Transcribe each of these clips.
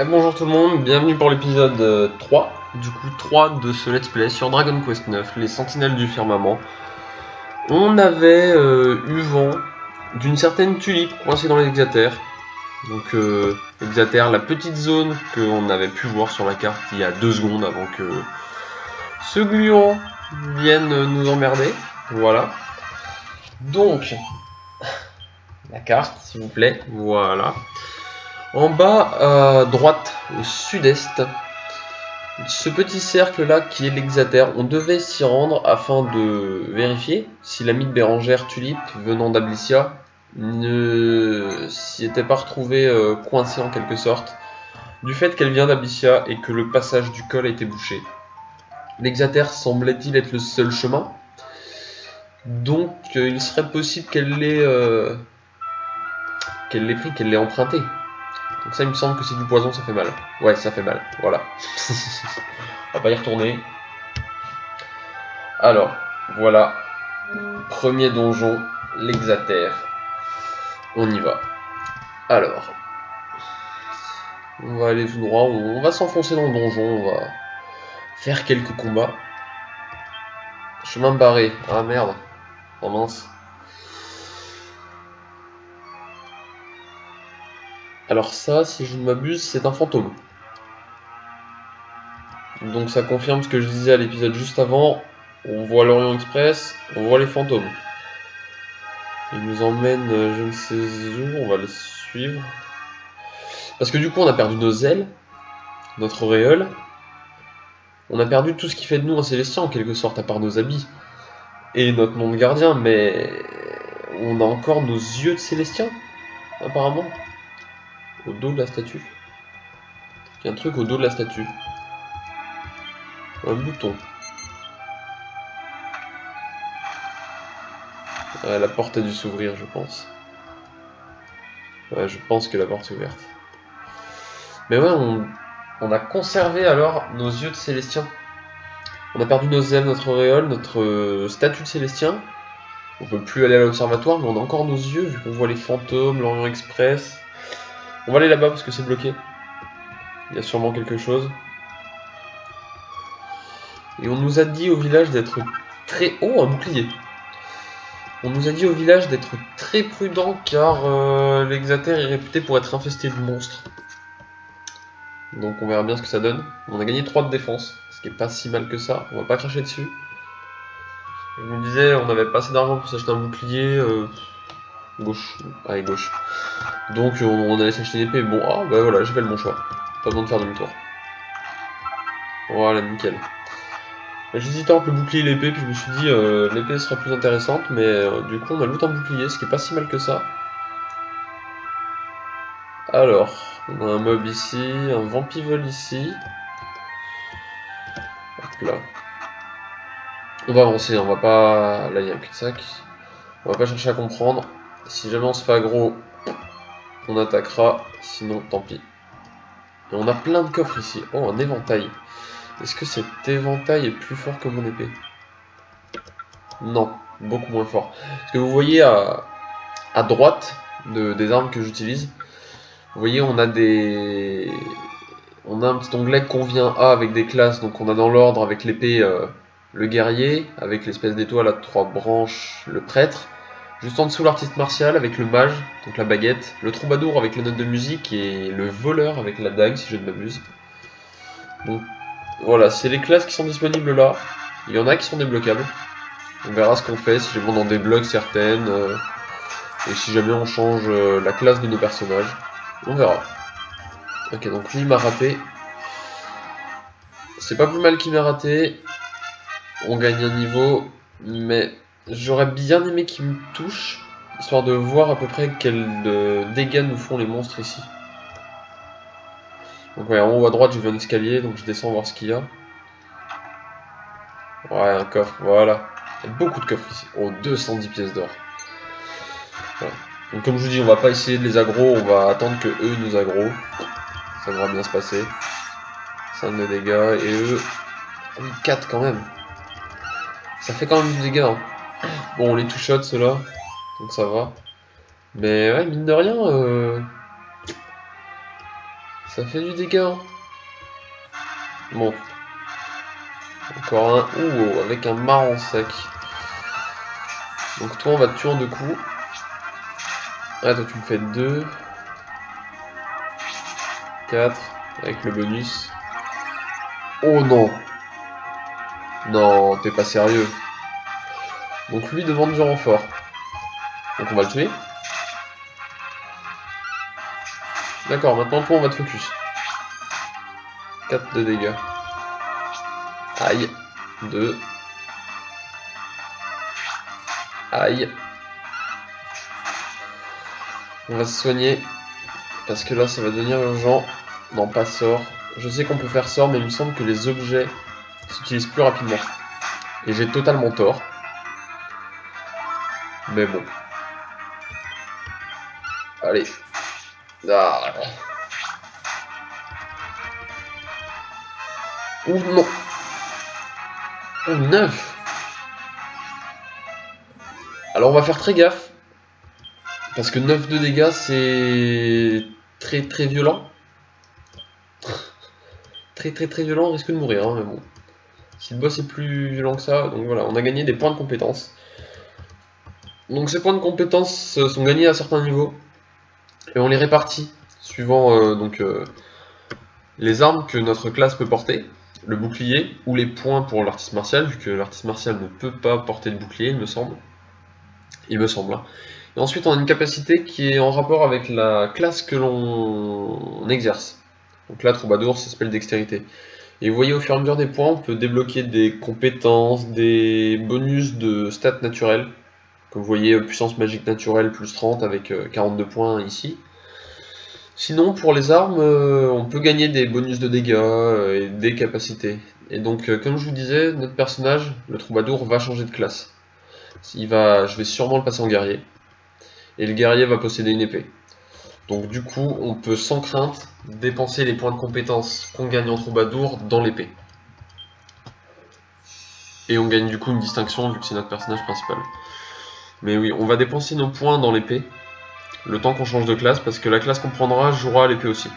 Bonjour tout le monde, bienvenue pour l'épisode 3, du coup 3 de ce let's play sur Dragon Quest 9, les Sentinelles du Firmament. On avait eu vent d'une certaine tulipe coincée dans l'Exater. Donc Exater, la petite zone qu'on avait pu voir sur la carte il y a 2 secondes avant que ce gluant vienne nous emmerder. Voilà. Donc, la carte s'il vous plaît, voilà. En bas à droite, au sud-est, ce petit cercle là qui est l'Exater, on devait s'y rendre afin de vérifier si l'ami de Bérengère Tulipe venant d'Ablissia ne s'y était pas retrouvé coincé en quelque sorte du fait qu'elle vient d'Ablissia et que le passage du col a été bouché. L'Exater semblait-il être le seul chemin, donc il serait possible qu'elle l'ait pris, qu'elle l'ait emprunté. Donc ça il me semble que c'est du poison, ça fait mal. Ouais, ça fait mal, voilà. On va pas y retourner. Alors, voilà. Premier donjon, l'Exater. On y va. Alors, on va aller tout droit, on va s'enfoncer dans le donjon, on va faire quelques combats. Chemin barré. Ah merde. Oh mince. Alors ça, si je ne m'abuse, c'est un fantôme. Donc ça confirme ce que je disais à l'épisode juste avant. On voit l'Orient Express, on voit les fantômes. Il nous emmène je ne sais où, on va le suivre. Parce que du coup on a perdu nos ailes, notre auréole. On a perdu tout ce qui fait de nous un Célestien en quelque sorte, à part nos habits. Et notre nom de gardien, mais on a encore nos yeux de Célestien, apparemment. Au dos de la statue. Il y a un truc au dos de la statue. Un bouton. La porte a dû s'ouvrir, je pense. Ouais, je pense que la porte est ouverte. Mais ouais, on a conservé alors nos yeux de Célestien. On a perdu nos ailes, notre auréole, notre statue de Célestien. On peut plus aller à l'observatoire, mais on a encore nos yeux, vu qu'on voit les fantômes, l'Orient Express. On va aller là-bas parce que c'est bloqué. Il y a sûrement quelque chose. Et on nous a dit au village d'être très... Oh, un bouclier. On nous a dit au village d'être très prudent car l'Exater est réputé pour être infesté de monstres. Donc on verra bien ce que ça donne. On a gagné 3 de défense, ce qui est pas si mal que ça. On va pas cracher dessus. Je me disais, on avait pas assez d'argent pour s'acheter un bouclier. Gauche. Allez, gauche. Donc on allait s'acheter une épée. Bon, ah bah voilà, j'ai fait le bon choix. Pas besoin de faire demi-tour. Voilà, nickel. J'hésitais entre le bouclier et l'épée, puis je me suis dit l'épée serait plus intéressante, mais du coup on a loot un bouclier, ce qui est pas si mal que ça. Alors, on a un mob ici, un vampivol ici. Hop là. On va avancer, on va pas... Là il y a un cul-de-sac. On va pas chercher à comprendre. Si jamais on se fait aggro, on attaquera, sinon tant pis. Et on a plein de coffres ici. Oh, un éventail. Est-ce que cet éventail est plus fort que mon épée? Non, beaucoup moins fort. Parce que vous voyez à droite des armes que j'utilise, vous voyez on a un petit onglet convient A avec des classes, donc on a dans l'ordre avec l'épée le guerrier, avec l'espèce d'étoile à 3 branches le prêtre, juste en dessous l'artiste martial avec le mage, donc la baguette, le troubadour avec les notes de musique et le voleur avec la dague si je ne m'abuse. Donc voilà, c'est les classes qui sont disponibles là, il y en a qui sont débloquables. On verra ce qu'on fait, si jamais on en débloque certaines, et si jamais on change la classe de nos personnages. On verra. Ok, donc lui il m'a raté. C'est pas plus mal qu'il m'a raté. On gagne un niveau, mais j'aurais bien aimé qu'il me touche, histoire de voir à peu près quel dégâts nous font les monstres ici. Donc ouais, en haut à droite j'ai vu un escalier, donc je descends voir ce qu'il y a. Ouais, un coffre, voilà. Il y a beaucoup de coffres ici. Oh, 210 pièces d'or. Voilà. Donc comme je vous dis, on va pas essayer de les aggro, on va attendre que eux nous aggro. Ça devrait bien se passer. 5 de dégâts, et eux... Oui, 4 quand même. Ça fait quand même du dégât. Hein. Bon, on les two-shot ceux-là, donc ça va. Mais ouais, mine de rien, Ça fait du dégât. Bon. Encore un. Ouh, avec un marron sec. Donc toi, on va te tuer en 2 coups. Ah, toi, tu me fais 2. 4. Avec le bonus. Oh non. Non, t'es pas sérieux. Donc lui demande du renfort. Donc on va le tuer. D'accord, maintenant toi on va te focus. 4 de dégâts. Aïe. 2. Aïe. On va se soigner. Parce que là ça va devenir urgent. Non, pas sort. Je sais qu'on peut faire sort, mais il me semble que les objets s'utilisent plus rapidement. Et j'ai totalement tort. Mais bon. Allez. Ah. Ouh non. Oh, 9. Alors on va faire très gaffe. Parce que 9 de dégâts c'est très très violent. Très violent, on risque de mourir, hein, mais bon. Si le boss est plus violent que ça, donc voilà, on a gagné des points de compétence. Donc ces points de compétence sont gagnés à certains niveaux, et on les répartit suivant les armes que notre classe peut porter, le bouclier, ou les points pour l'artiste martial, vu que l'artiste martial ne peut pas porter de bouclier, il me semble. Il me semble. Hein. Et ensuite on a une capacité qui est en rapport avec la classe que l'on exerce. Donc là, troubadour, ça s'appelle dextérité. Et vous voyez, au fur et à mesure des points, on peut débloquer des compétences, des bonus de stats naturelles. Comme vous voyez, puissance magique naturelle plus 30 avec 42 points ici. Sinon, pour les armes, on peut gagner des bonus de dégâts et des capacités. Et donc, comme je vous disais, notre personnage, le troubadour, va changer de classe. Je vais sûrement le passer en guerrier. Et le guerrier va posséder une épée. Donc du coup, on peut sans crainte dépenser les points de compétence qu'on gagne en troubadour dans l'épée. Et on gagne du coup une distinction vu que c'est notre personnage principal. Mais oui, on va dépenser nos points dans l'épée, le temps qu'on change de classe, parce que la classe qu'on prendra jouera à l'épée aussi.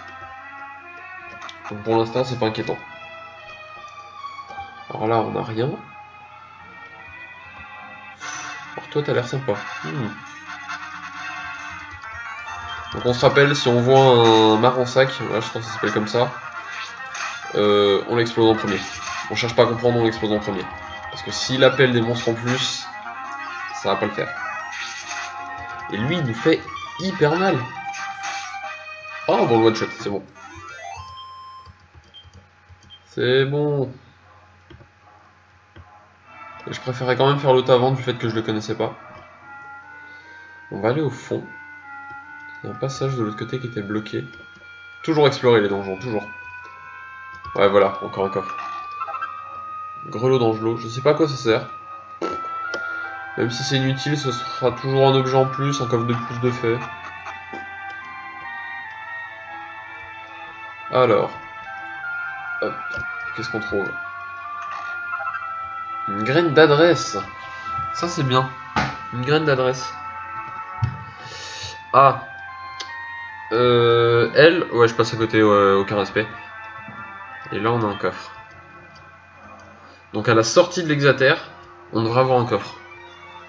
Donc pour l'instant, c'est pas inquiétant. Alors là, on n'a rien. Alors toi, t'as l'air sympa. Donc on se rappelle, si on voit un marron sac, voilà, je crois que ça s'appelle comme ça, on l'explose en premier. On cherche pas à comprendre, on l'explose en premier. Parce que s'il appelle des monstres en plus, ça va pas le faire. Et lui, il nous fait hyper mal. Oh, bon, le one shot, c'est bon. C'est bon. Et je préférais quand même faire l'autre avant du fait que je le connaissais pas. On va aller au fond. Il y a un passage de l'autre côté qui était bloqué. Toujours explorer les donjons, toujours. Ouais, voilà, encore un coffre. Grelot d'Angelot, je sais pas à quoi ça sert. Même si c'est inutile, ce sera toujours un objet en plus, un coffre de plus de fait. Alors. Hop. Qu'est-ce qu'on trouve? Une graine d'adresse. Ça, c'est bien. Une graine d'adresse. Ah. Elle. Ouais, je passe à côté, aucun respect. Et là, on a un coffre. Donc, à la sortie de l'Exatère, on devrait avoir un coffre.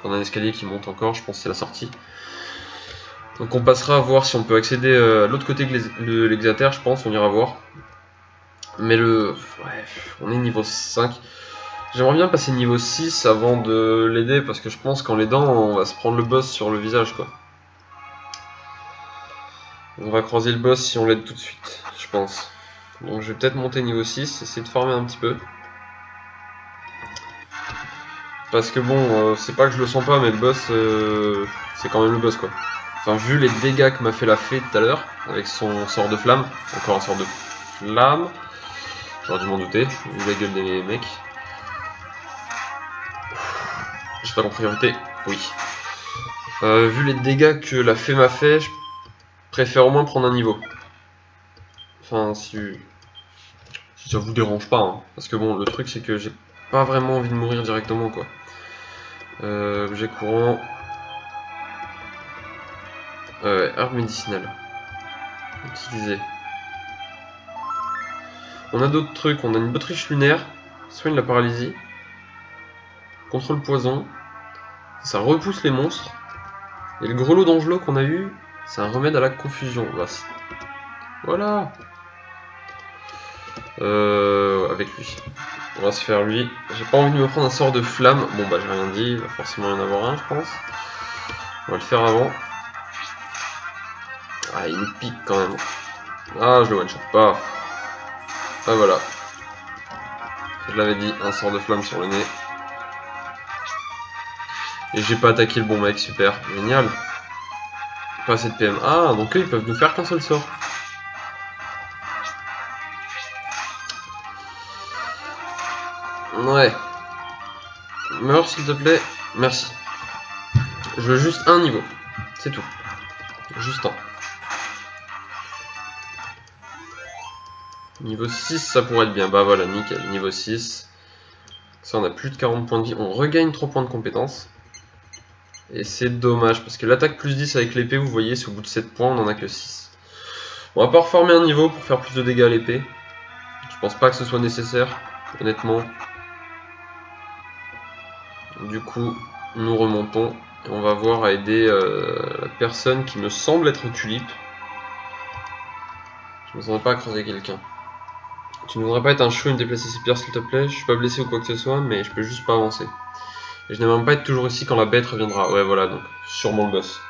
On a un escalier qui monte encore, je pense que c'est la sortie. Donc on passera à voir si on peut accéder à l'autre côté de l'Exatère, je pense, on ira voir. Mais ouais, on est niveau 5. J'aimerais bien passer niveau 6 avant de l'aider, parce que je pense qu'en l'aidant, on va se prendre le boss sur le visage, quoi. On va croiser le boss si on l'aide tout de suite, je pense. Donc je vais peut-être monter niveau 6, essayer de farmer un petit peu. Parce que bon, c'est pas que je le sens pas, mais le boss, c'est quand même le boss, quoi. Enfin, vu les dégâts que m'a fait la fée tout à l'heure, avec son sort de flamme, encore un sort de flamme, j'aurais dû m'en douter, vu la gueule des mecs. J'ai pas compris priorité, oui. Vu les dégâts que la fée m'a fait, je préfère au moins prendre un niveau. Enfin, si ça vous dérange pas, hein. Parce que bon, le truc c'est que j'ai pas vraiment envie de mourir directement, quoi. Objet courant. Herbe médicinale. Utiliser. On a d'autres trucs, on a une bottriche lunaire, soigne la paralysie, contrôle poison, ça repousse les monstres. Et le grelot d'Angelo qu'on a eu, c'est un remède à la confusion. Voilà. Avec lui. On va se faire lui. J'ai pas envie de me prendre un sort de flamme. Bon bah j'ai rien dit, il va forcément y en avoir un je pense. On va le faire avant. Ah il me pique quand même. Ah je le one shot pas. Ah voilà. Je l'avais dit, un sort de flamme sur le nez. Et j'ai pas attaqué le bon mec, super, génial. Pas assez de PM. Ah donc eux ils peuvent nous faire qu'un seul sort. Ouais. Meurs s'il te plaît. Merci. Je veux juste un niveau. C'est tout. Juste un. Niveau 6 ça pourrait être bien. Bah voilà, nickel. Niveau 6. Ça on a plus de 40 points de vie. On regagne 3 points de compétence. Et c'est dommage. Parce que l'attaque plus 10 avec l'épée, vous voyez, c'est au bout de 7 points, on en a que 6. On va pas reformer un niveau pour faire plus de dégâts à l'épée. Je pense pas que ce soit nécessaire. Honnêtement. Du coup, nous remontons. Et on va voir à aider la personne qui me semble être Tulipe. Je me sens pas à croiser quelqu'un. Tu ne voudrais pas être un chou et me déplacer ses pierres s'il te plaît? Je suis pas blessé ou quoi que ce soit, mais je peux juste pas avancer. Et je n'aime même pas être toujours ici quand la bête reviendra. Ouais voilà, donc sûrement le boss.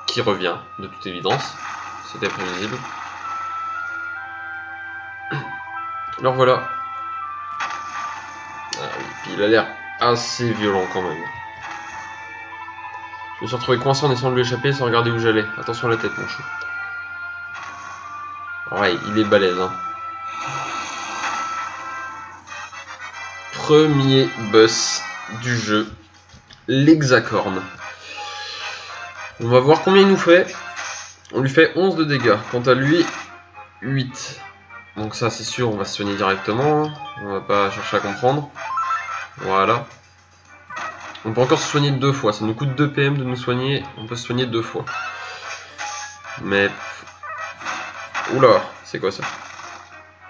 Qui revient, de toute évidence. C'était prévisible. Alors voilà. Ah oui, puis il a l'air assez violent quand même. Je me suis retrouvé coincé en essayant de lui échapper sans regarder où j'allais. Attention à la tête mon chou. Ouais, il est balèze hein. Premier boss du jeu. L'hexacorne. On va voir combien il nous fait. On lui fait 11 de dégâts. Quant à lui, 8. Donc ça c'est sûr, on va se soigner directement. Hein. On va pas chercher à comprendre. Voilà. On peut encore se soigner 2 fois. Ça nous coûte 2 PM de nous soigner. On peut se soigner 2 fois. Mais... Oula, c'est quoi ça?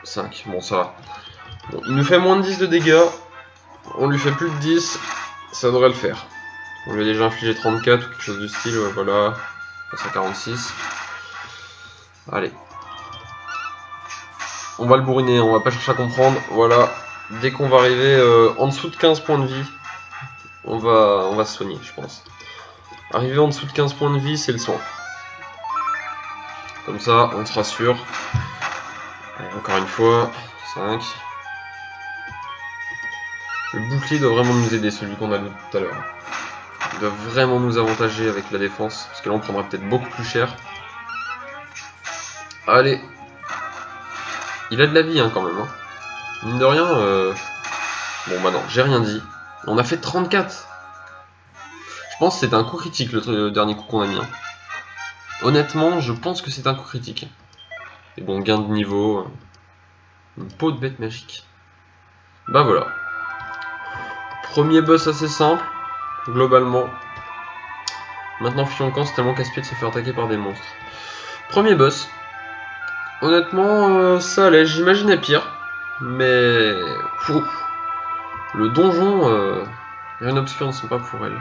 5, bon ça va. Bon, il nous fait moins de 10 de dégâts. On lui fait plus de 10. Ça devrait le faire. On lui a déjà infligé 34 ou quelque chose du style. Ouais, voilà. Passe à 46. Allez. On va le bourriner, on va pas chercher à comprendre. Voilà. Dès qu'on va arriver en dessous de 15 points de vie, on va se soigner, je pense. Arriver en dessous de 15 points de vie, c'est le soin. Comme ça, on sera sûr. Allez, encore une fois. 5. Le bouclier doit vraiment nous aider, celui qu'on a vu tout à l'heure. Il doit vraiment nous avantager avec la défense. Parce que là, on prendra peut-être beaucoup plus cher. Allez. Il a de la vie, hein, quand même. Hein. Mine de rien, bon, bah non, j'ai rien dit. On a fait 34. Je pense que c'est un coup critique, le dernier coup qu'on a mis. Hein. Honnêtement, je pense que c'est un coup critique. Et bon, gain de niveau. Une peau de bête magique. Bah voilà. Premier boss assez simple, globalement. Maintenant, Fioncan, c'est tellement casse-pied de se faire attaquer par des monstres. Premier boss. Honnêtement, ça allait, j'imaginais pire. Mais... Ouh. Le donjon, rien obscur ne sont pas pour elle.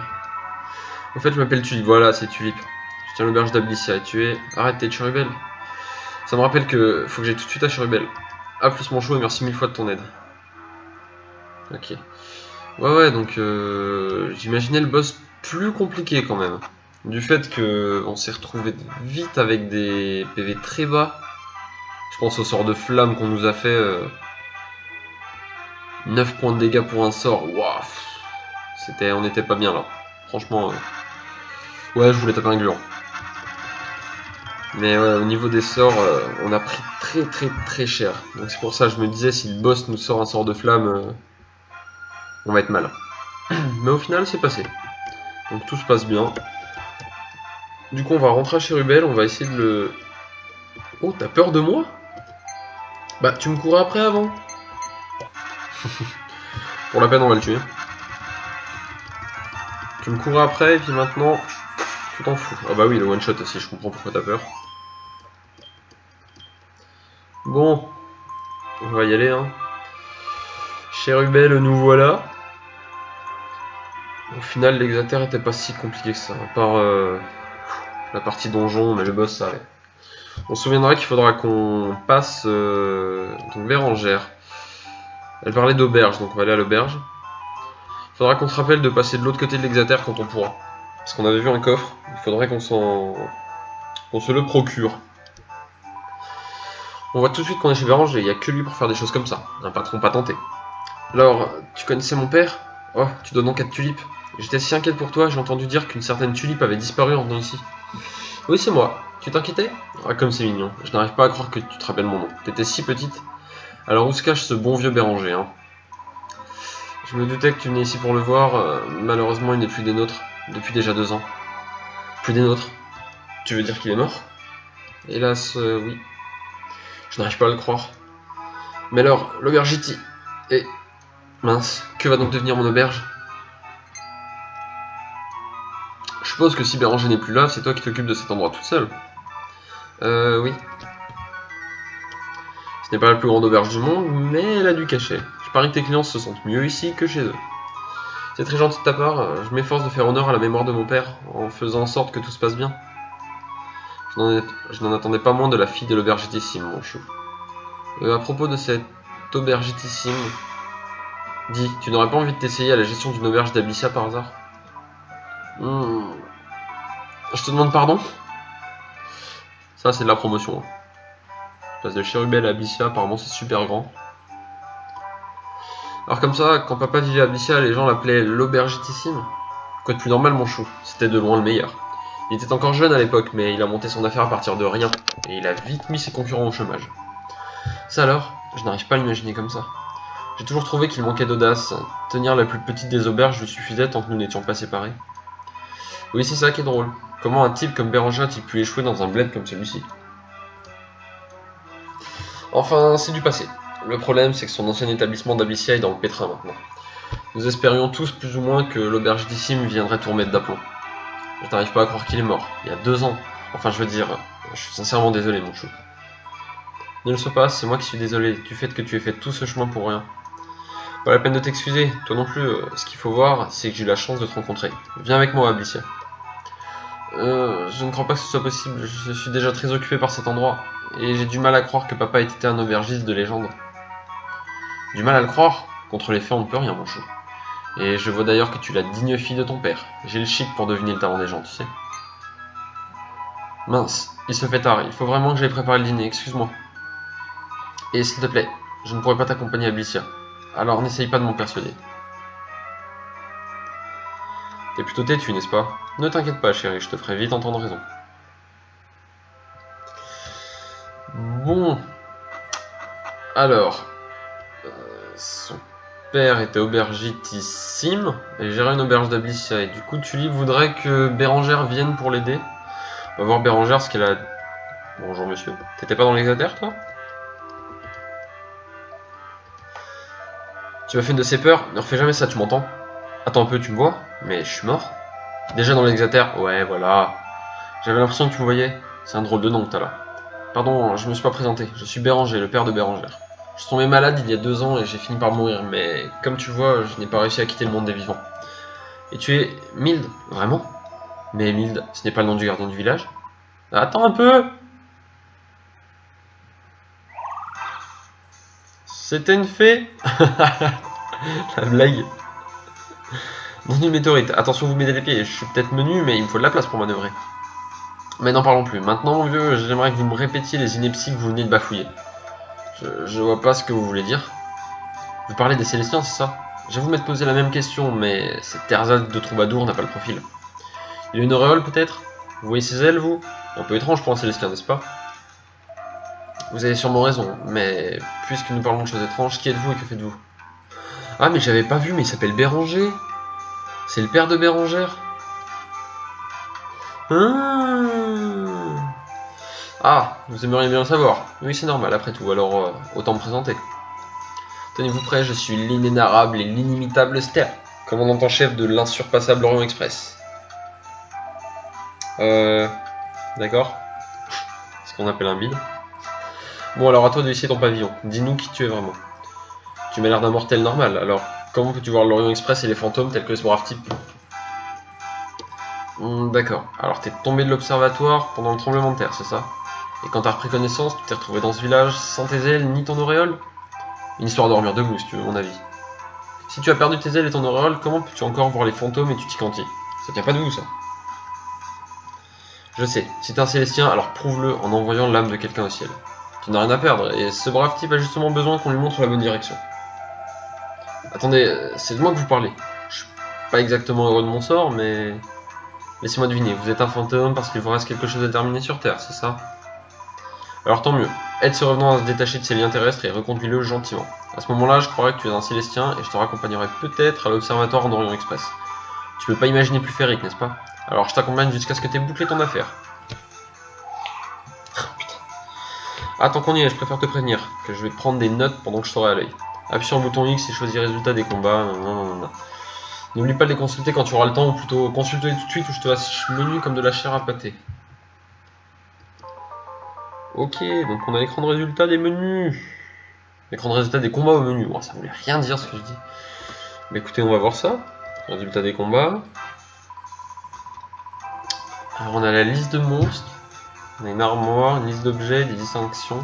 En fait, je m'appelle Tulipe, voilà, c'est Tulipe. Je tiens l'auberge d'Ablicia et tu es... Arrête, t'es Churubel. Ça me rappelle que faut que j'aille tout de suite à Churubel. Ah, plus mon chou et merci 1000 fois de ton aide. Ok. Ouais, donc j'imaginais le boss plus compliqué quand même. Du fait que on s'est retrouvé vite avec des PV très bas. Je pense au sort de flamme qu'on nous a fait. 9 points de dégâts pour un sort. Waouh. On n'était pas bien là. Franchement. Ouais, je voulais taper un gland. Mais ouais, au niveau des sorts, on a pris très cher. Donc c'est pour ça que je me disais, si le boss nous sort un sort de flamme, on va être mal. Mais au final, c'est passé. Donc tout se passe bien. Du coup, on va rentrer à Chérubel, on va essayer de le... Oh, t'as peur de moi? Bah, tu me courais après avant. Pour la peine, on va le tuer. Tu me courais après, et puis maintenant, tu t'en fous. Ah bah oui, le one-shot aussi, je comprends pourquoi t'as peur. Bon, on va y aller, hein. Chérubel, nous voilà. Au final, l'Exater était pas si compliqué que ça, à part la partie donjon, mais le boss, ça allait. On se souviendra qu'il faudra qu'on passe donc Bérangère. Elle parlait d'auberge, donc on va aller à l'auberge. Il faudra qu'on se rappelle de passer de l'autre côté de l'Exater quand on pourra. Parce qu'on avait vu un coffre, il faudrait qu'on se le procure. On voit tout de suite qu'on est chez Bérangère, il n'y a que lui pour faire des choses comme ça. Un patron patenté. Alors, tu connaissais mon père? Oh, tu dois donc être Tulipe. J'étais si inquiète pour toi, j'ai entendu dire qu'une certaine Tulipe avait disparu en venant ici. Oui, c'est moi. Tu t'inquiétais? Ah, comme c'est mignon. Je n'arrive pas à croire que tu te rappelles mon nom. T'étais si petite. Alors où se cache ce bon vieux Béranger, hein? Je me doutais que tu venais ici pour le voir. Malheureusement, il n'est plus des nôtres. Depuis déjà 2 ans. Plus des nôtres? Tu veux dire qu'il est mort? Hélas, oui. Je n'arrive pas à le croire. Mais alors, l'aubergiti... Et... Mince, que va donc devenir mon auberge? Je suppose que si Béranger n'est plus là, c'est toi qui t'occupes de cet endroit toute seule. Oui. Ce n'est pas la plus grande auberge du monde, mais elle a du cachet. Je parie que tes clients se sentent mieux ici que chez eux. C'est très gentil de ta part, je m'efforce de faire honneur à la mémoire de mon père, en faisant en sorte que tout se passe bien. Je n'en attendais pas moins de la fille de l'aubergitissime, mon chou. À propos de cette aubergitissime, dis, tu n'aurais pas envie de t'essayer à la gestion d'une auberge d'Abyssia par hasard? Je te demande pardon? Ça, c'est de la promotion. Place de Chérubel à Abyssia, apparemment c'est super grand. Alors comme ça, quand papa vivait à Abyssia, les gens l'appelaient l'aubergitissime. Quoi de plus normal, mon chou, c'était de loin le meilleur. Il était encore jeune à l'époque, mais il a monté son affaire à partir de rien, et il a vite mis ses concurrents au chômage. Ça alors, je n'arrive pas à l'imaginer comme ça. J'ai toujours trouvé qu'il manquait d'audace. Tenir la plus petite des auberges lui suffisait tant que nous n'étions pas séparés. Oui, c'est ça qui est drôle. Comment un type comme Béranger a-t-il pu échouer dans un bled comme celui-ci? Enfin, c'est du passé. Le problème, c'est que son ancien établissement d'Abyssia est dans le pétrin maintenant. Nous espérions tous plus ou moins que l'aubergitissime viendrait tout remettre d'aplomb. Je n'arrive pas à croire qu'il est mort, il y a 2 ans. Enfin, je veux dire, je suis sincèrement désolé, mon chou. Ne le sois pas, c'est moi qui suis désolé du fait que tu aies fait tout ce chemin pour rien. Pas la peine de t'excuser, toi non plus. Ce qu'il faut voir, c'est que j'ai eu la chance de te rencontrer. Viens avec moi, Abyssia. Je ne crois pas que ce soit possible, je suis déjà très occupé par cet endroit. Et j'ai du mal à croire que papa ait été un aubergiste de légende. Du mal à le croire? Contre les faits, on ne peut rien, mon chou. Et je vois d'ailleurs que tu es la digne fille de ton père. J'ai le chic pour deviner le talent des gens, tu sais. Mince, il se fait tard, il faut vraiment que j'aille préparer le dîner, excuse-moi. Et s'il te plaît, je ne pourrai pas t'accompagner à Abyssia. Alors n'essaye pas de m'en persuader. T'es plutôt têtu, n'est-ce pas? Ne t'inquiète pas, chérie, je te ferai vite entendre raison. Bon. Alors. Son père était aubergitissime et gérait une auberge d'Abyssia. Et du coup, Tulip voudrait que Bérangère vienne pour l'aider. On va voir Bérangère ce qu'elle a... Bonjour monsieur. T'étais pas dans l'Exater, toi? Tu m'as fait une de ces peurs? Ne refais jamais ça, tu m'entends? Attends un peu, tu me vois? Mais je suis mort? Déjà dans l'Exater? Ouais, voilà. J'avais l'impression que tu me voyais. C'est un drôle de nom que t'as là. Pardon, je me suis pas présenté. Je suis Béranger, le père de Bérangère. Je suis tombé malade il y a 2 ans et j'ai fini par mourir, mais comme tu vois, je n'ai pas réussi à quitter le monde des vivants. Et tu es Mild? Vraiment? Mais Mild, ce n'est pas le nom du gardien du village? Attends un peu! C'était une fée? La blague. Dans une météorite. Attention, vous mettez les pieds. Je suis peut-être menu, mais il me faut de la place pour manœuvrer. Mais n'en parlons plus. Maintenant, mon vieux, j'aimerais que vous me répétiez les inepties que vous venez de bafouiller. Je vois pas ce que vous voulez dire. Vous parlez des Célestiens, c'est ça? J'avoue m'être posé la même question, mais cette Terzade de troubadour n'a pas le profil. Il a une auréole, peut-être? Vous voyez ses ailes, vous? Un peu étrange pour un Célestien, n'est-ce pas? Vous avez sûrement raison, mais puisque nous parlons de choses étranges, qui êtes-vous et que faites-vous? Ah, mais j'avais pas vu, mais il s'appelle Béranger. C'est le père de Bérangère. Ah, vous aimeriez bien le savoir. Oui, c'est normal, après tout, alors autant me présenter. Tenez-vous prêts, je suis l'inénarrable et l'inimitable Ster, commandant en chef de l'insurpassable Orient Express. D'accord. Ce qu'on appelle un bide. Bon, alors à toi de essayer ton pavillon. Dis-nous qui tu es vraiment. Tu m'as l'air d'un mortel normal, alors comment peux-tu voir l'Orient Express et les fantômes tels que ce brave type? D'accord, alors t'es tombé de l'observatoire pendant le tremblement de terre, c'est ça? Et quand t'as repris connaissance, tu t'es retrouvé dans ce village sans tes ailes ni ton auréole? Une histoire de dormir debout, si tu veux mon avis. Si tu as perdu tes ailes et ton auréole, comment peux-tu encore voir les fantômes et tu t'y quantilles? Ça tient pas de vous, ça. Je sais, si t'es un Célestien, alors prouve-le en envoyant l'âme de quelqu'un au ciel. Tu n'as rien à perdre, et ce brave type a justement besoin qu'on lui montre la bonne direction. Attendez, c'est de moi que vous parlez. Je suis pas exactement heureux de mon sort, mais... Laissez-moi deviner, vous êtes un fantôme parce qu'il vous reste quelque chose à terminer sur Terre, c'est ça? Alors tant mieux, aide ce revenant à se détacher de ses liens terrestres et reconduis-le gentiment. À ce moment-là, je croirais que tu es un Célestien et je te raccompagnerai peut-être à l'observatoire en Orient Express. Tu peux pas imaginer plus féerique, n'est-ce pas? Alors je t'accompagne jusqu'à ce que t'aies bouclé ton affaire. Ah, tant qu'on y est, je préfère te prévenir que je vais prendre des notes pendant que je serai à l'œil. Appuie sur le bouton X et choisis résultat des combats. Non. N'oublie pas de les consulter quand tu auras le temps, ou plutôt consulte-les tout de suite ou je te lâche menu comme de la chair à pâté. Ok, donc on a l'écran de résultat des menus. L'écran de résultat des combats au menu. Bon, ça voulait rien dire ce que je dis. Mais écoutez, on va voir ça. Résultat des combats. Alors on a la liste de monstres. On a une armoire, une liste d'objets, des distinctions.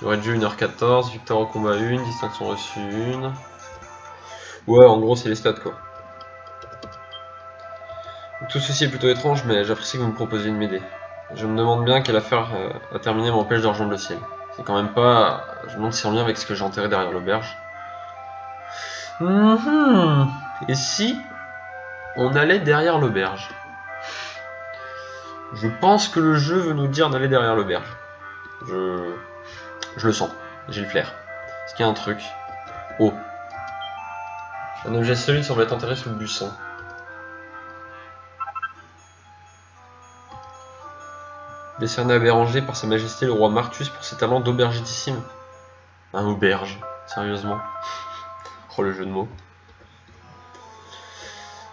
Durée de jeu 1h14, victoire au combat 1, distinction reçue 1. Ouais, en gros, c'est les stats quoi. Tout ceci est plutôt étrange, mais j'apprécie que vous me proposiez de m'aider. Je me demande bien quelle affaire à terminer m'empêche de rejoindre le ciel. C'est quand même pas. Je me demande si c'est en lien avec ce que j'ai enterré derrière l'auberge. Et si on allait derrière l'auberge? Je pense que le jeu veut nous dire d'aller derrière l'auberge. Je le sens. J'ai le flair. Est-ce qu'il y a un truc? Oh. Un objet solide semble être enterré sous le buisson. Décerné à Béranger par sa majesté le roi Martus pour ses talents d'aubergitissime. Un auberge, sérieusement. Oh le jeu de mots.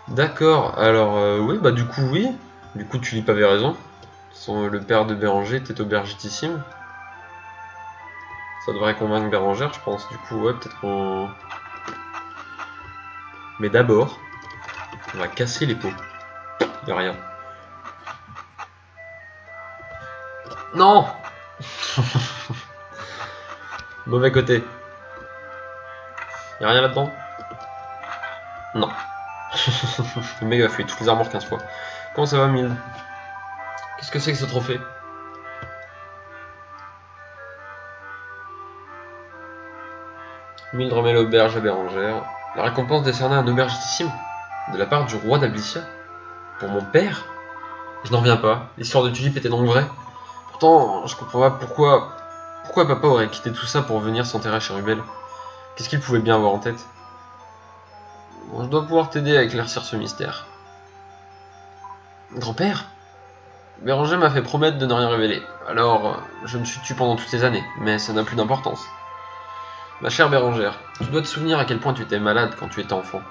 D'accord, alors oui, bah du coup oui. Du coup Tulip avait raison. Le père de Béranger était aubergitissime. Ça devrait convaincre Bérangère, je pense. Du coup, ouais, peut-être qu'on... Mais d'abord, on va casser les pots. Y'a rien. Non. Mauvais côté. Y'a rien là-dedans? Non. Le mec a fait toutes les armures 15 fois. Comment ça va, Mild? Qu'est-ce que c'est que ce trophée? Mild remet l'auberge à Bérangère. La récompense décernée à un aubergitissime de la part du roi d'Abycia. Pour mon père? Je n'en reviens pas. L'histoire de Tulip était donc vraie. Pourtant, je comprends pas pourquoi papa aurait quitté tout ça pour venir s'enterrer chez Rubel. Qu'est-ce qu'il pouvait bien avoir en tête? Bon, je dois pouvoir t'aider à éclaircir ce mystère. Grand-père? Béranger m'a fait promettre de ne rien révéler. Alors, je me suis tué pendant toutes ces années, mais ça n'a plus d'importance. Ma chère Bérangère, tu dois te souvenir à quel point tu étais malade quand tu étais enfant.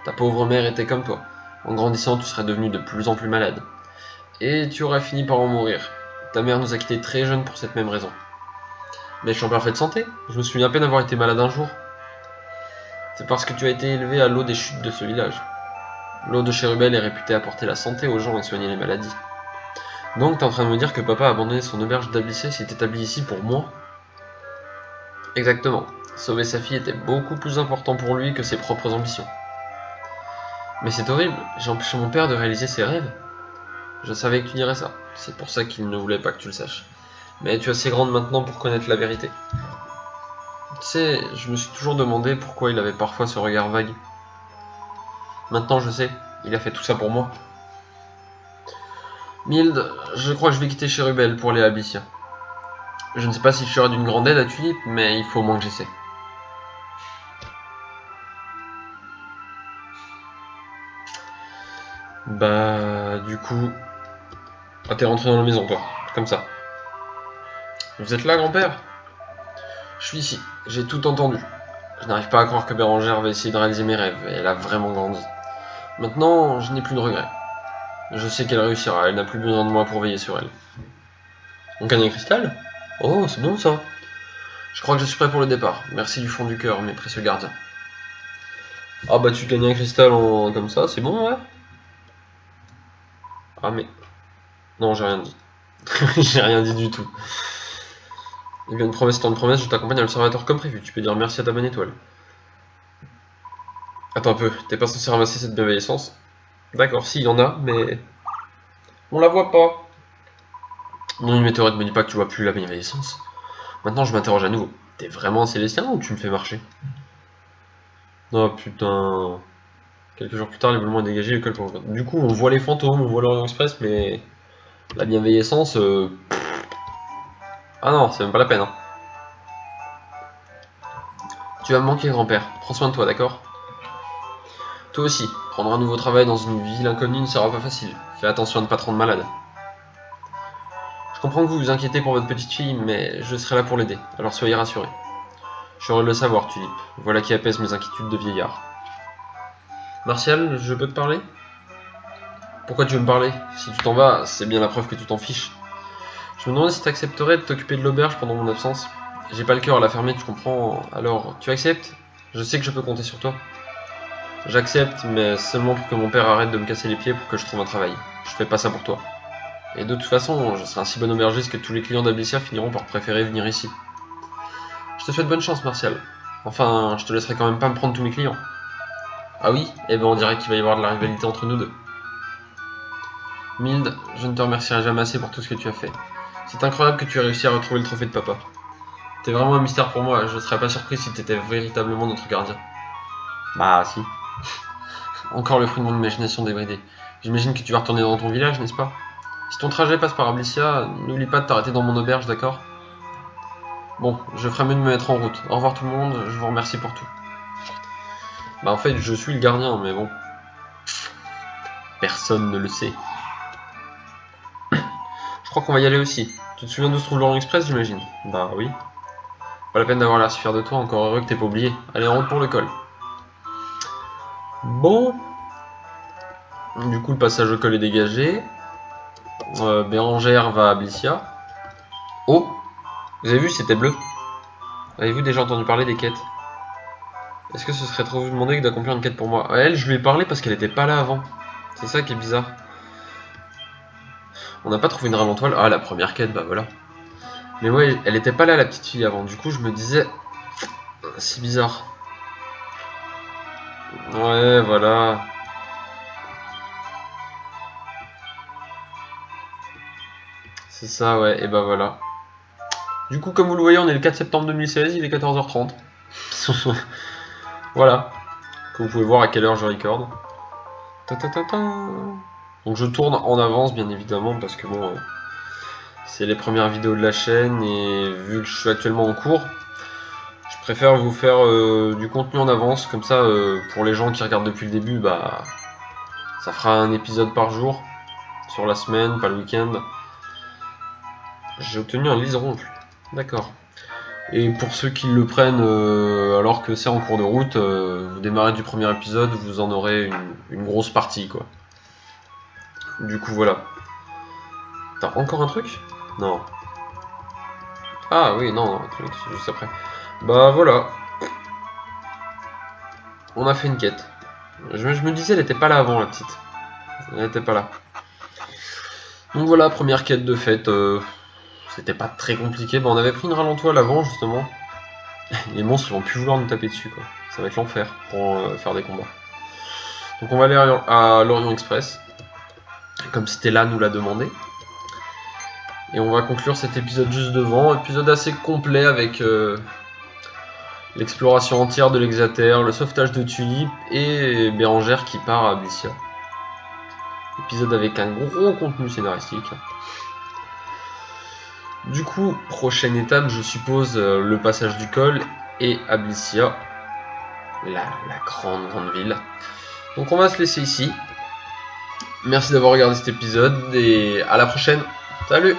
Ta pauvre mère était comme toi. En grandissant, tu serais devenu de plus en plus malade. Et tu aurais fini par en mourir. Ta mère nous a quittés très jeunes pour cette même raison. Mais je suis en parfaite santé. Je me souviens à peine d'avoir été malade un jour. C'est parce que tu as été élevé à l'eau des chutes de ce village. L'eau de Chérubel est réputée apporter la santé aux gens et soigner les maladies. Donc t'es en train de me dire que papa a abandonné son auberge d'Abyssé et s'est établi ici pour moi? Exactement. Sauver sa fille était beaucoup plus important pour lui que ses propres ambitions. Mais c'est horrible, j'ai empêché mon père de réaliser ses rêves. Je savais que tu dirais ça, c'est pour ça qu'il ne voulait pas que tu le saches. Mais tu es assez grande maintenant pour connaître la vérité. Tu sais, je me suis toujours demandé pourquoi il avait parfois ce regard vague. Maintenant je sais, il a fait tout ça pour moi. Mild, je crois que je vais quitter Chérubel pour aller à Abycia. Je ne sais pas si je serai d'une grande aide à Tulip, mais il faut au moins que j'essaie. Bah, du coup... Ah, t'es rentré dans la maison, toi. Comme ça. Vous êtes là, grand-père? Je suis ici. J'ai tout entendu. Je n'arrive pas à croire que Bérangère va essayer de réaliser mes rêves, et elle a vraiment grandi. Maintenant, je n'ai plus de regrets. Je sais qu'elle réussira, elle n'a plus besoin de moi pour veiller sur elle. Mon canne cristal? Oh, c'est bon ça. Je crois que je suis prêt pour le départ. Merci du fond du cœur, mes précieux gardiens. Ah bah tu gagnes un cristal comme ça, c'est bon, ouais. Ah mais... Non, j'ai rien dit. J'ai rien dit du tout. Eh bien, une promesse étant une promesse, je t'accompagne à l'observatoire comme prévu. Tu peux dire merci à ta bonne étoile. Attends un peu, t'es pas censé ramasser cette bienveillance? D'accord, si, il y en a, mais... On la voit pas. Non, une météorite me dit pas que tu vois plus la bienveillance. Maintenant, je m'interroge à nouveau. T'es vraiment un Célestien ou tu me fais marcher? Oh putain... Quelques jours plus tard, l'évolution est dégagé, l'école pour... Du coup, on voit les fantômes, on voit l'Orient Express, mais... La bienveillance... Ah non, c'est même pas la peine, hein. Tu vas me manquer, grand-père. Prends soin de toi, d'accord? Toi aussi, prendre un nouveau travail dans une ville inconnue ne sera pas facile. Fais attention à ne pas te rendre malade. Je comprends que vous vous inquiétez pour votre petite fille, mais je serai là pour l'aider, alors soyez rassurés. Je suis heureux de le savoir, Tulip. Voilà qui apaise mes inquiétudes de vieillard. Martial, je peux te parler? Pourquoi tu veux me parler? Si tu t'en vas, c'est bien la preuve que tu t'en fiches. Je me demandais si t'accepterais de t'occuper de l'auberge pendant mon absence. J'ai pas le cœur à la fermer, tu comprends? Alors, tu acceptes? Je sais que je peux compter sur toi. J'accepte, mais seulement pour que mon père arrête de me casser les pieds pour que je trouve un travail. Je fais pas ça pour toi. Et de toute façon, je serai un si bon aubergiste que tous les clients d'Ablicia finiront par préférer venir ici. Je te souhaite bonne chance, Martial. Enfin, je te laisserai quand même pas me prendre tous mes clients. Ah oui? Eh ben on dirait qu'il va y avoir de la rivalité entre nous deux. Mild, je ne te remercierai jamais assez pour tout ce que tu as fait. C'est incroyable que tu aies réussi à retrouver le trophée de papa. T'es vraiment un mystère pour moi, je serais pas surpris si t'étais véritablement notre gardien. Bah si. Encore le fruit de mon imagination débridée. J'imagine que tu vas retourner dans ton village, n'est-ce pas? Si ton trajet passe par Ablicia, n'oublie pas de t'arrêter dans mon auberge, d'accord? Bon, je ferai mieux de me mettre en route. Au revoir tout le monde, je vous remercie pour tout. Bah en fait, je suis le gardien, mais bon. Personne ne le sait. Je crois qu'on va y aller aussi. Tu te souviens d'où se trouve l'Orient Express, j'imagine? Bah oui. Pas la peine d'avoir l'air si fier de toi, encore heureux que t'aies pas oublié. Allez, en route pour le col. Bon. Du coup, le passage au col est dégagé. Bérangère va à Ablicia. Oh! Vous avez vu, c'était bleu. Avez-vous déjà entendu parler des quêtes? Est-ce que ce serait trop vous demander que d'accomplir une quête pour moi? Elle, je lui ai parlé parce qu'elle était pas là avant. C'est ça qui est bizarre. On n'a pas trouvé une rame en toile. Ah, la première quête, bah voilà. Mais ouais, elle était pas là, la petite fille, avant. Du coup, je me disais... C'est bizarre. Ouais, voilà. C'est ça, ouais, et bah voilà. Du coup, comme vous le voyez, on est le 4 septembre 2016, il est 14h30. Voilà. Comme vous pouvez voir à quelle heure je record. Donc je tourne en avance, bien évidemment, parce que bon... c'est les premières vidéos de la chaîne, et vu que je suis actuellement en cours, je préfère vous faire du contenu en avance, comme ça, pour les gens qui regardent depuis le début, bah... ça fera un épisode par jour, sur la semaine, pas le week-end. J'ai obtenu un liseroncle. D'accord. Et pour ceux qui le prennent alors que c'est en cours de route, vous démarrez du premier épisode, vous en aurez une grosse partie, quoi. Du coup, voilà. T'as encore un truc? Non. Ah oui, non, un truc, c'est juste après. Bah voilà. On a fait une quête. Je me disais, elle était pas là avant, la petite. Elle était pas là. Donc voilà, première quête de fête. C'était pas très compliqué. Bah, on avait pris une ralentoile avant, justement. Les monstres ils vont plus vouloir nous taper dessus, quoi. Ça va être l'enfer pour faire des combats. Donc on va aller à l'Orient Express, comme Stella nous l'a demandé. Et on va conclure cet épisode juste devant. Épisode assez complet avec l'exploration entière de l'Exater, le sauvetage de Tulip et Bérangère qui part à Abysia. Épisode avec un gros contenu scénaristique. Du coup, prochaine étape, je suppose, le passage du col et Abysia, la grande ville. Donc on va se laisser ici. Merci d'avoir regardé cet épisode et à la prochaine. Salut!